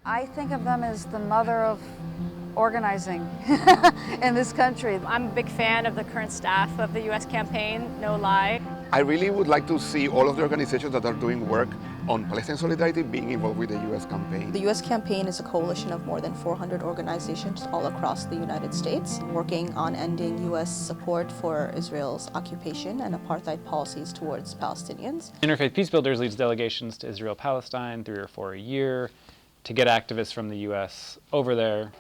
I think of them as the mother of organizing in this country. I'm a big fan of the current staff of the U.S. campaign, no lie. I really would like to see all of the organizations that are doing work on Palestinian solidarity being involved with the U.S. campaign. The U.S. campaign is a coalition of more than 400 organizations all across the United States, working on ending U.S. support for Israel's occupation and apartheid policies towards Palestinians. Interfaith Peace Builders leads delegations to Israel-Palestine 3 or 4 a year to get activists from the U.S. over there.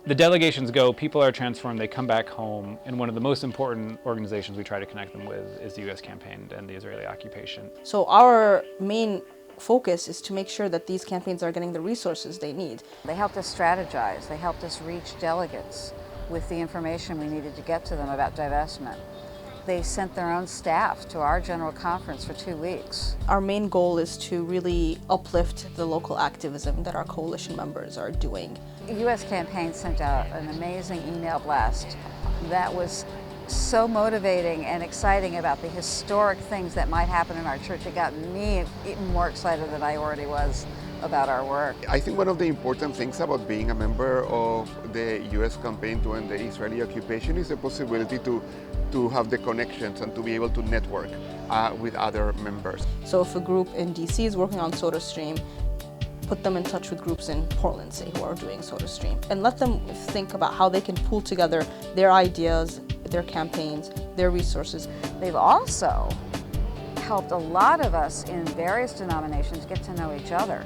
The delegations go, people are transformed, they come back home, and one of the most important organizations we try to connect them with is the U.S. campaign and the Israeli occupation. So our main focus is to make sure that these campaigns are getting the resources they need. They helped us strategize. They helped us reach delegates with the information we needed to get to them about divestment. They sent their own staff to our general conference for 2 weeks. Our main goal is to really uplift the local activism that our coalition members are doing. The U.S. campaign sent out an amazing email blast that was so motivating and exciting about the historic things that might happen in our church. It got me even more excited than I already was about our work. I think one of the important things about being a member of the U.S. campaign to end the Israeli occupation is the possibility to have the connections and to be able to network with other members. So if a group in DC is working on SodaStream, put them in touch with groups in Portland, say, who are doing SodaStream, and let them think about how they can pool together their ideas, their campaigns, their resources. They've also helped a lot of us in various denominations get to know each other.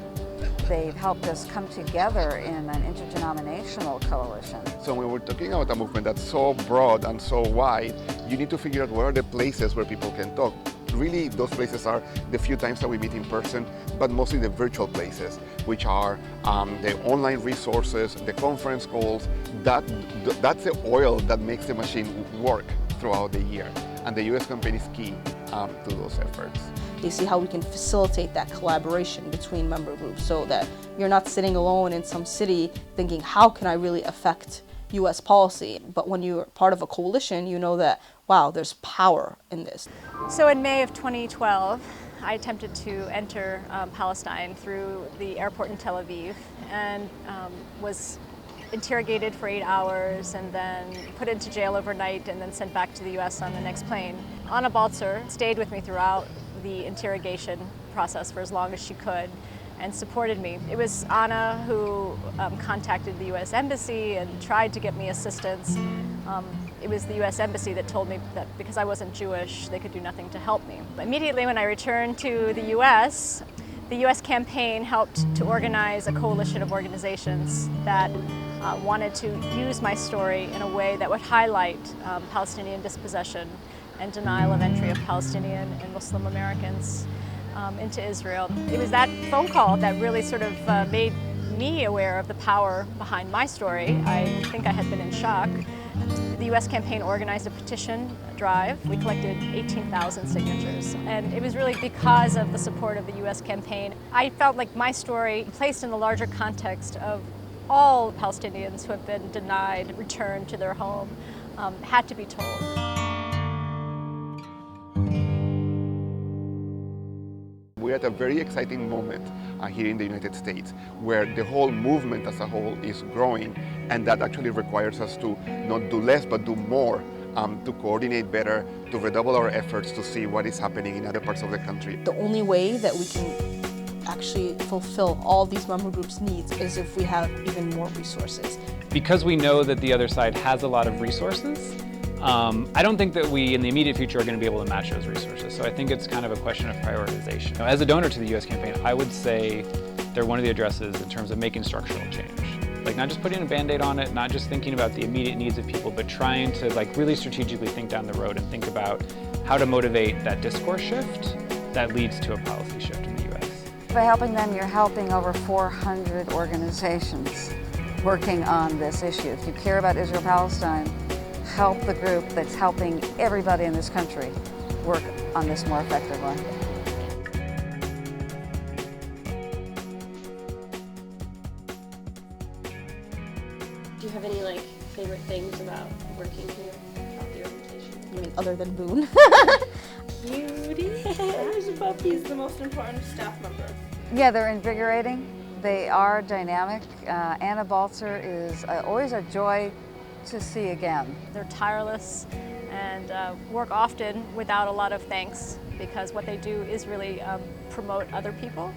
They've helped us come together in an interdenominational coalition. So when we're talking about a movement that's so broad and so wide, you need to figure out what are the places where people can talk. Really, those places are the few times that we meet in person, but mostly the virtual places, which are the online resources, the conference calls. That's the oil that makes the machine work throughout the year. And the U.S. campaign is key to those efforts. They see how we can facilitate that collaboration between member groups so that you're not sitting alone in some city thinking, how can I really affect U.S. policy? But when you're part of a coalition, you know that, wow, there's power in this. So in May of 2012, I attempted to enter Palestine through the airport in Tel Aviv and was interrogated for 8 hours and then put into jail overnight and then sent back to the U.S. on the next plane. Anna Balzer stayed with me throughout the interrogation process for as long as she could and supported me. It was Anna who contacted the U.S. Embassy and tried to get me assistance. It was the U.S. Embassy that told me that because I wasn't Jewish, they could do nothing to help me. Immediately when I returned to the U.S. campaign helped to organize a coalition of organizations that wanted to use my story in a way that would highlight Palestinian dispossession and denial of entry of Palestinian and Muslim Americans into Israel. It was that phone call that really sort of made me aware of the power behind my story. I think I had been in shock. The U.S. campaign organized a petition drive. We collected 18,000 signatures, and it was really because of the support of the U.S. campaign. I felt like my story, placed in the larger context of all Palestinians who have been denied return to their home, had to be told. We're at a very exciting moment here in the United States where the whole movement as a whole is growing, and that actually requires us to not do less but do more to coordinate better, to redouble our efforts to see what is happening in other parts of the country. The only way that we can actually fulfill all these member groups' needs is if we have even more resources. Because we know that the other side has a lot of resources, I don't think that we, in the immediate future, are going to be able to match those resources. So I think it's kind of a question of prioritization. As a donor to the U.S. campaign, I would say they're one of the addresses in terms of making structural change. Like not just putting a Band-Aid on it, not just thinking about the immediate needs of people, but trying to like really strategically think down the road and think about how to motivate that discourse shift that leads to a policy shift in the U.S. By helping them, you're helping over 400 organizations working on this issue. If you care about Israel-Palestine, help the group that's helping everybody in this country work on this more effectively. Do you have any favorite things about working here at the organization? I mean, other than Boone. Beauty. There's a puppy is the most important staff member. Yeah, they're invigorating. They are dynamic. Anna Balzer is always a joy to see again. They're tireless and work often without a lot of thanks because what they do is really promote other people.